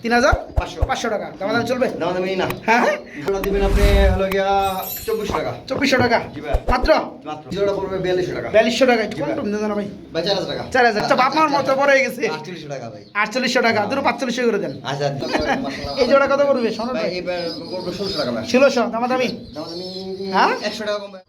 3500 টাকা। দাম চলবে? দামাদামি না। হ্যাঁ জোড়া দিবেন আপনি হলো গিয়া 2400 টাকা। 2400 টাকা জি ভাই। মাত্র। জোড়া পড়বে 4200 টাকা। 4200 টাকা। একটু কম টম দেন না ভাই। ভাই 4000 টাকা। 4000। আচ্ছা বাপ মার মতো বড় হয়ে গেছে। 4800 টাকা ভাই। 4800 টাকা। দুটো 4500 করে দেন। আচ্ছা এই জোড়া কত পড়বে সোনার ভাই ভাই? এবার পড়বে 1600 টাকা ভাই। 1600। দামাদামি দামাদামি হ্যাঁ 100 টাকা কম ভাই।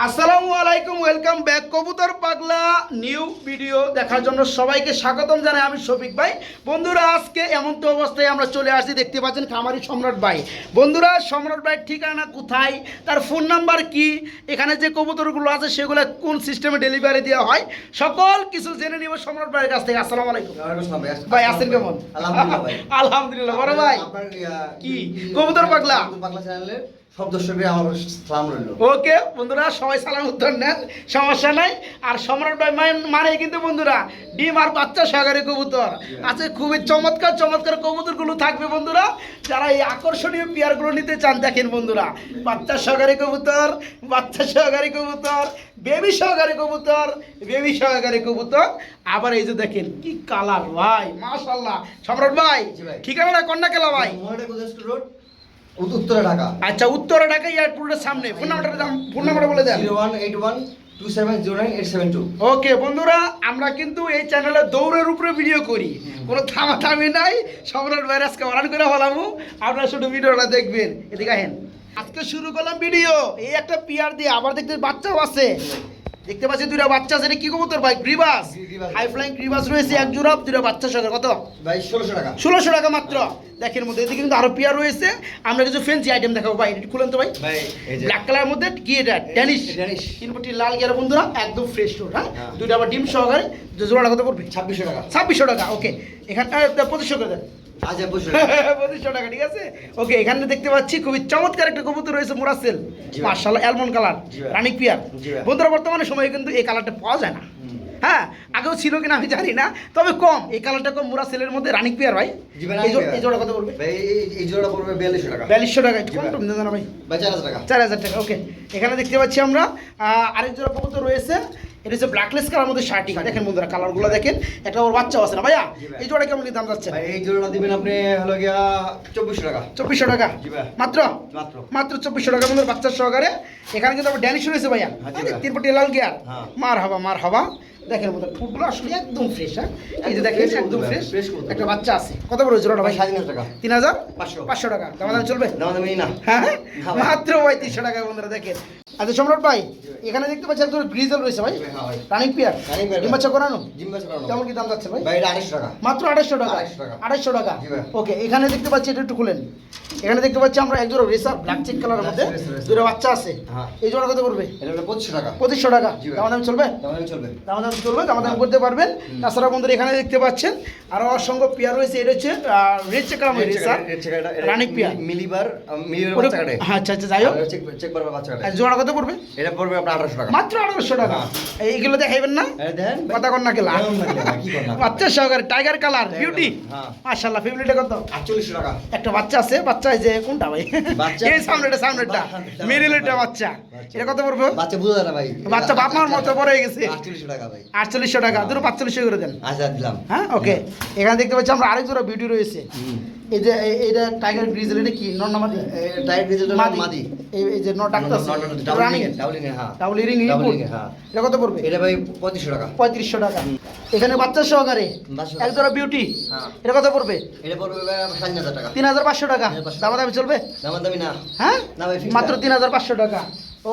আসসালামু আলাইকুম, ওয়েলকাম ব্যাক কবুতর পাগলা নিউ ভিডিও দেখার জন্য সবাইকে স্বাগতম জানাই। আমি শফিক ভাই। বন্ধুরা আজকে এমন তো অবস্থায় আমরা চলে আসছি, দেখতে পাচ্ছেন খামারি সম্রাট ভাই। বন্ধুরা সম্রাট ভাইয়ের ঠিকানা কোথায়, তার ফোন নাম্বার কি, এখানে যে কবুতরগুলো আছে সেগুলো কোন সিস্টেমে ডেলিভারি দেওয়া হয়, সকল কিছু জেনে নিব সম্রাট ভাইয়ের কাছ থেকে। আসসালামু আলাইকুম ভাই, আছেন কেমন? আলহামদুলিল্লাহ ভাই। আলহামদুলিল্লাহ। বড় ভাই আপনার কি কবুতর পাগলা চ্যানেলে সব দর্শকদের আমার সালাম রইল। ওকে বন্ধুরা, সবাই সালাম উত্তর নেন, সমস্যা নাই। আর সম্রাট ভাই মানে কিন্তু বন্ধুরা ডিম আর বাচ্চা সহকারী কবুতর আছে, খুবই চমৎকার চমৎকার কবুতরগুলো থাকবে বন্ধুরা। যারা এই আকর্ষণীয় পেয়ারগুলো নিতে চান, দেখেন বন্ধুরা, বাচ্চা সহকারী কবুতর, বাচ্চা সহকারী কবুতর, বেবি সহকারী কবুতর, বেবি সহকারী কবুতর। আবার এই যে দেখেন কি কালার ভাই, মাশাআল্লাহ। সম্রাট ভাই ঠিকানাটা কন্যা কেলা ভাই? উত্তরা ঢাকা। আচ্ছা উত্তরা ঢাকা এয়ারপোর্টের সামনে। ফোন নাম্বারটা বলে দেন। 018127098272। ওকে বন্ধুরা, আমরা কিন্তু এই চ্যানেলে দৌড়ের উপরে ভিডিও করি, কোনো থামাথামি নাই। সম্রাট ভাই আজকে অরান করে হলামু, আপনারা শুধু ভিডিওটা দেখবেন। এদিকে আহেন, আজকে শুরু করলাম ভিডিও এই একটা পিয়ার দিয়ে। আবার দেখতে বাচ্চাও আছে, দেখতে পাচ্ছি দুইটা বাচ্চা আছে। এটা কি কবুতর ভাই? গ্রিবাস, হাই ফ্লাইং গ্রিবাস রয়েছে এক জোড়া, দুইটা বাচ্চা সঙ্গে। কত ভাই? 1600 টাকা। 1600 টাকা মাত্র। দেখের মধ্যে এদিকে কিন্তু আরো পিয়ার রয়েছে। আমরা কিছু ফ্যান্সি আইটেম দেখাবো ভাই, এটা খুলেন তো ভাই। ভাই এই যে ব্ল্যাক কালারের মধ্যে কি এটা? ড্যানিশ। তিনপটি লাল গিয়ার বন্ধুরা, একদম ফ্রেশ টোর। হ্যাঁ দুইটা আবার ডিম সহকারে। জোড়াটা কত পড়বে? 2600 টাকা। 2600 টাকা। ওকে এখানে 2500 করে দেন। আচ্ছা 2500 2500 টাকা, ঠিক আছে। ওকে এখানে দেখতে পাচ্ছি খুবই চমৎকার একটা কবুতর রয়েছে, মোরাসেল, মাশাআল্লাহ, অ্যালমন্ড কালার, রানিক পিয়ার। বন্ধুরা বর্তমানে সময়ে কিন্তু এই কালারটা পাওয়া যায় না। হ্যাঁ আগেও ছিল কিনা আমি জানি না, তবে কম এই কালারটা কম। মোরাসেলের মধ্যে রানিক পিয়ার ভাই। এই জোড়া কত পড়বে? ভাই এই জোড়া পড়বে 4200 টাকা। 4200 টাকা। একটু কম টম দেন না ভাই। ভাই 4000 টাকা। 4000 টাকা। ওকে এখানে দেখতে পাচ্ছি আমরা আরেক জোড়া কবুতর রয়েছে। এটা হচ্ছে ব্ল্যাকলেস কালার মধ্যে শার্টিং। দেখেন বন্ধুরা কালারগুলো দেখেন, একটা ওর বাচ্চাও আছে না ভাইয়া? এই জোড়া কেমন কি দাম যাচ্ছে? ভাই এই জোড়া দিবেন আপনি হলো গিয়া 2400 টাকা। 2400 টাকা মাত্র। মাত্র 2400 টাকা বন্ধুরা, বাচ্চার সহকারে। এখানে কিন্তু আবার ড্যানিশ রয়েছে ভাইয়া, তিনপটি লাল গিয়ার। মার হাবা। দেখেন বন্ধুরা ফুটগুলো আসলে একদম ফ্রেশ। হ্যাঁ এই যে দেখেন একদম ফ্রেশ। একটা বাচ্চা আছে। কত বড় জোড়াটা ভাই? 3000 টাকা। 3500 টাকা। দাম চলবে? দামাদামি না। হ্যাঁ মাত্র 3500 টাকা বন্ধুরা দেখেন। আচ্ছা সম্রাট ভাই এখানে দেখতে পাচ্ছি একদম গ্রিজেল রয়েছে ভাই, রানিং পিয়ার, ডিম বাচ্চা করানো। কেমন কি দাম যাচ্ছে ভাই? ভাই এটা 2800 টাকা। মাত্র 2800 টাকা। 2800 টাকা। ওকে এখানে দেখতে পাচ্ছি, এটা একটু খুলেন। এখানে দেখতে পাচ্ছি আমরা এক জোড়া রেসার ব্ল্যাক চেক কালারের মধ্যে দুটো বাচ্চা আছে। এই জোড়া কত পড়বে? এটা হলো 2500 টাকা। 2500 টাকা। দাম চলবে? দামাদামি চলবে। দাম করতে পারবেন। তাছাড়া বন্ধুরা এখানে দেখতে পাচ্ছেন আরো অসংখ্য পেয়ার রয়েছে। এটা হচ্ছে রেড চেক কালার রেসার রানিক পিয়ার, মিলিবার বাচ্চা কাটে। আচ্ছা যাই হোক, চেক বারবার বাচ্চা কাটে। আর জোড়া কত পড়বে? এটা পড়বে আপনার 1800 টাকা। মাত্র 1800 টাকা। এইগুলো দেখাইবেন না? দেন কথা কর না কেলা, কি করনা বাচ্চা সহকারে টাইগার কালার বিউটি। মাশাআল্লাহ ফেভারিটটা কত? 4800 টাকা। একটা বাচ্চা আছে, বাচ্চা এই যে কোনটা ভাই? এই সামনেটা মিডিলেরটা বাচ্চা। এটা কত পড়বে? বাচ্চা বুঝা যায় না ভাই, বাচ্চা বাপ মার মতো বড় হয়ে গেছে। 4800 টাকা ভাই। 4800 টাকা। দুটো 4500 করে দেন। আচ্ছা দিলাম। হ্যাঁ ওকে এখানে দেখতে পাচ্ছি আমরা আরেক জোড়া বিউটি রয়েছে। এই যে এটা টাইগার গ্রিজেল, এটা কি নর না মাদি? টাইগার গ্রিজেল মাদি। এই যে নর ডাক্তার ডাবলিং হ্যাঁ। ডাবল রিং হ্যাঁ। এটা কত পড়বে? এটা ভাই 3500 টাকা। 3500 টাকা। এখানে বাচ্চা সহকারে এক জোড়া বিউটি। এটা কত পড়বে? এটা পড়বে ভাই 3000 টাকা। 3500 টাকা। দামাদামি চলবে? দামাদামি না। হ্যাঁ না ভাই মাত্র 3500 টাকা।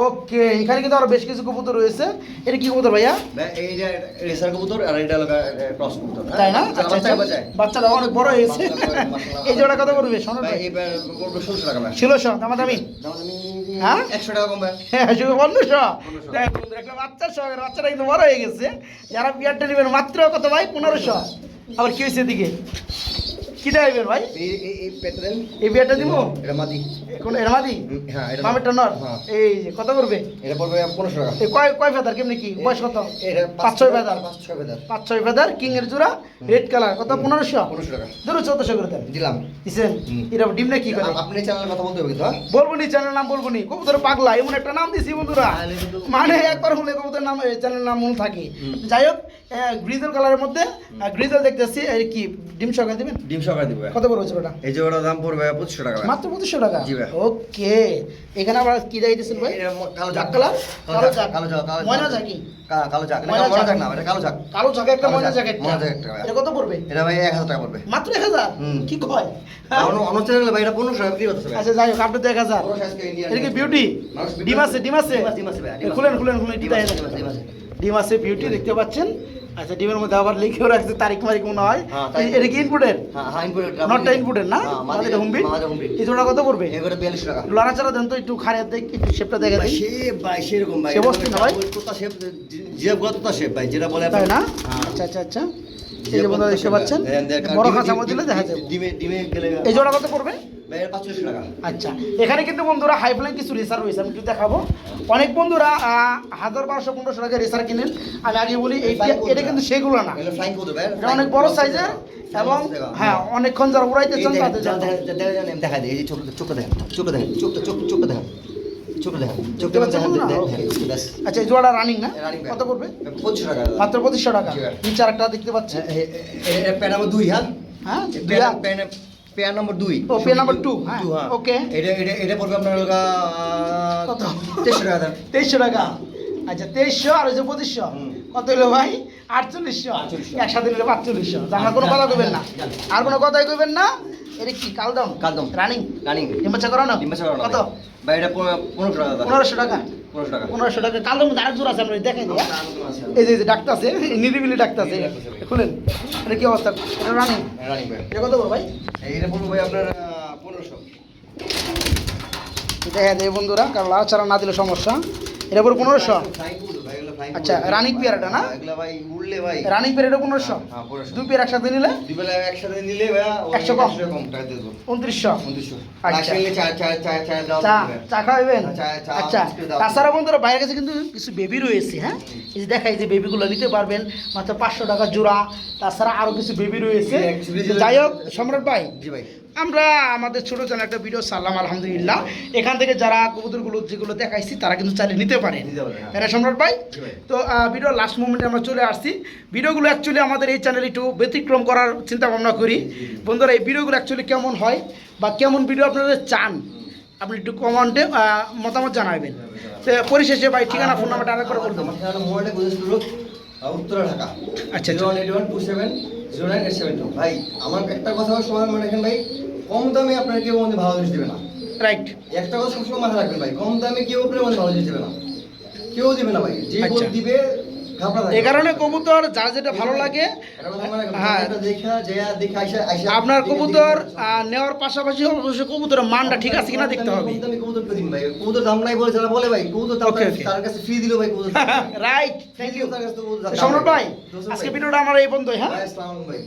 ওকে এখানে কিন্তু আরো বেশ কিছু কবুতর রয়েছে। এটা কি কবুতর ভাইয়া? এইটা রেসার কবুতর আর এটা হলো ক্রস কবুতর। তাই না? আচ্ছা বাচ্চাটা অনেক বড় হয়েছে। এই জোড়া কত পড়বে সোনার ভাই? এইবার পড়বে 1600 টাকা ভাই। 1600। দামাদামি হ্যাঁ 100 টাকা কম ভাই। হ্যাঁ শুধু 1500। দেখ বন্ধুরা একটা বাচ্চা সহকারে, বাচ্চাটা কিন্তু বড় হয়ে গেছে। যারা বিয়ারটা নেবেন মাত্র কত ভাই? 1500। আবার কি হয়েছে এদিকে? কি দেবেন ভাই? এই পেতে দেন। এই বিয়ারটা দিব? এটা মাদি। কোন এটা মাদি? হ্যাঁ এটা মামেরটা নর। এই যে কত করবে? এটা পড়বে 1500 টাকা। এই কয় ফেদার কেমনে কি বয়স কত? এটা 5-6 ফেদার। 5-6 ফেদার কিং এর জোড়া রেড কালার। কত? 1500 টাকা। ধরো 1400 করে দেন। দিলাম। দিছেন? এটা ডিম না কি করে? আপনি চ্যানেলের কথা বলতে হবে তো? বলবো নি, চ্যানেল নাম বলবো নি। কবুতর পাগলা এমন একটা নাম দিছি বন্ধুরা, মানে একবার হলে কবুতর নাম চ্যানেল নাম মনে থাকে। যাই হোক গ্রিজেল কালারের মধ্যে গ্রিজেল দেখতেছি। এই কি ডিম সহকারে দিবেন? ডিম টাকা দিব ভাই। কত পড়বে জোড়াটা? এই যে ওটার দাম পড়বে 2500 টাকা ভাই। মাত্র 2500 টাকা। জি ভাই। ওকে, এখানে আবার কি দেখাইতেছেন ভাই? এটা কালো জাক জাক কালার, কালো জাক, কালো জাক, কালো জাক। ময়না জাকি, কালো জাক, ময়না ময়না জাক। জাক না, এটা কালো জাক। কালো জাকে একটা কালো ময়না জাক, জ্যাকেট। ময়না জ্যাকেটটা ভাই। এটা কত পড়বে? এটা ভাই 1000 টাকা পড়বে। মাত্র 1000? হুম। কি কয়? অন্য চ্যানেলে ভাই এটা 1500 টাকা বিক্রি করতেছে ভাই। আচ্ছা যাই হোক, আপনি তো 1000। বড় size কে Indian এটা কি size। বিউটি? মানুষ ডিম আছে, ডিম আছে? ডিম আছে ভাই, এ, ডিম আছে। খুলেন খুলেন খুলেন, ডিম এটা আছে, দেখেন। ডিম আছে, ডিম আছে। ডিম আছে, বিউটি দেখতে পাচ্ছেন। আচ্ছা, ডিমের মধ্যে আবার লিখেও রাখছে তারিখ মারিক মনে হয়। হ্যাঁ, তাই। এটা কি ইনপুটের? হ্যাঁ, হ্যাঁ, input-এর দাম নটটা দিয়ে- ইনপুটের না? হ্যাঁ, তাহলে এটা হোম বিট? আমাদের home breed। এই জোড়া কত পড়বে? এগুলো 42 টাকা। লড়াচড়া দেন তো একটু, খারিয়ার দেখ একটু শেপটা দেখে ভাই, দিন। shape ভাই, সেরকম ভাই। সে বস্তু না ভাই? তোতা shape, জিরাফগুলো তোতা shape ভাই, যেটা বলে তাই না? হ্যাঁ। আচ্ছা আচ্ছা আচ্ছা, এই যে বন্ধুরা দেখতে পাচ্ছেন, বড় খাঁচামো দিলে দেখা যাবে। ডিমে গেলে এই জোড়া কত পড়বে? ভাই, এর 45 টাকা। আচ্ছা, এখানে কিন্তু বন্ধুরা হাই ফ্লাইং কিছু রেসার রয়েছে, আমি একটু দেখাবো। অনেক বন্ধুরা 1000-1200-1500 টাকা রেসার কিনেন। আমি আগে বলি এটা কিন্তু সেগুলো না, এগুলো flying কবুতর ভাই। এটা অনেক বড় সাইজের এবং হ্যাঁ অনেকক্ষণ যারা উড়াইতে চান তাদের জন্য। দেখা যায়, এই যে চোখটা দেখেন, চোখটা দেখেন, চোখটা দেখেন, চোখটা দেখেন, দেখতে পাচ্ছেন বন্ধুরা? দেখেন, ব্যাস। আচ্ছা, এই জোড়াটা রানিং না? Running ভাই। কত পড়বে? 25 টাকা দাদা। মাত্র 2500 টাকা। জি ভাই। নিচে আরেকটা দেখতে পাচ্ছি। এটা প্যান নাম্বার 2, হ্যাঁ? হ্যাঁ, প্যান নাম্বার 2। ও, প্যান নাম্বার 2, হ্যাঁ। ওকে। এটা পড়বে আপনার কত? 2300 টাকা দাম। 2300 টাকা। আচ্ছা, 2300 আর ওই যে 2500 হুম। কত হলো ভাই? 4800। 4800। একসাথে নিলে 4800। জানা কোনো কথা কইবেন না, আর কোনো কথাই কইবেন না। এটা কি কালদম? কালদম। রানিং? রানিং। ডিম্বাচা করানো? ডিম্বাচা করানো কত? ভাই, এটা 1500 টাকা দাদা। 1500 টাকা। 1500 টাকা। 1500 টাকা। কালদম আরেক জোড়া আছে, আমরা দেখাই দিই। এই যে ডাক্তার আছে, নিরিবিলি ডাক্তার আছে, খুলেন। এটা কি অবস্থা? এটা রানিং? রানিং ভাই। এটা কত বড় ভাই? এটা পড়বে ভাই আপনার 1500। দেখা যায় বন্ধুরা, কারণ লাল ছাড়া না দিলে সমস্যা। এটা পুরো 1500। ফ্লাইং কবুতর ভাই, এগুলো ফ্লাইং আচ্ছা, কবুতর। রানিং পেয়ারটা না? এগুলো ভাই উড়লে ভাই। রানিং পেয়ার এটা 1500। হ্যাঁ, 1500। দুই পেয়ার একসাথে নিলে দুই বেলা একসাথে নিলে ভাইয়া 100 কম। 100 কম টাকা দিয়ে দেবো। 2900। 2900। আচ্ছা। নিলে চা দাও চা দিবে। চা খাওয়াবেন? চা আচ্ছা, বিস্কুট দাও। তাছাড়া বন্ধুরা বাইরের কাছে কিন্তু কিছু বেবি রয়েছে, হ্যাঁ? এই যে দেখাই যে বেবিগুলো নিতে পারবেন মাত্র 500 টাকা জোড়া। তাছাড়া আরও কিছু বেবি রয়েছে। যাই হোক সম্রাট ভাই, জি ভাই। আমরা আমাদের ছোটো চ্যানেল একটা ভিডিও ছাড়লাম আলহামদুলিল্লাহ। এখান থেকে যারা কবুতরগুলো যেগুলো দেখাইছি তারা কিন্তু চাইলে নিতে পারেন, নিতে পারে, হ্যাঁ। তাই না সম্রাট ভাই? জি ভাই। তো ভিডিও লাস্ট মোমেন্টে আমরা চলে আসছি। ভিডিওগুলো অ্যাকচুয়ালি আমাদের এই চ্যানেলে একটু ব্যতিক্রম করার চিন্তা ভাবনা করি। বন্ধুরা, এই ভিডিওগুলো অ্যাকচুয়ালি কেমন হয় বা কেমন ভিডিও আপনারা চান, আপনি একটু কমেন্টে মতামত জানাবেন। তো পরিশেষে ভাই ঠিকানা ফোন নাম্বারটা আরেকবার বলবেন। আমার ঠিকানা মোবাইলটা গুজরাট রোড, উত্তরা ঢাকা। আচ্ছা, 01812700972। ভাই, আমার একটা কথা সময় মনে রাখেন ভাই, কম দামে আপনার কেউ আমাদের ভালো জিনিস দেবে না। রাইট। একটা কথা সবসময় মাথায় রাখবেন ভাই, কম দামে কেউ আপনার আমাদের ভালো জিনিস দেবে না, কেউ দিবে না ভাই। যে আচ্ছা। দিবে ঘাবড়া থাকে। এই কারণে কবুতর যার যেটা ভালো লাগে, হ্যাঁ, আপনার কবুতর নেওয়ার পাশাপাশি অবশ্যই কবুতরের মানটা ঠিক আছে কিনা দেখতে হবে। কবুতর দাম নাই বলে যারা বলে ভাই কবুতর দাম Okay, okay. তার কাছে ফ্রি দিল ভাই কবুতর। রাইট, থ্যাংক ইউ তার কাছে তো কবুতর দাম সম্রাট ভাই। নাই। আজকে ভিডিওটা আমার এই বন্ধুই, হ্যাঁ। ভাই, আসসালামু আলাইকুম ভাই।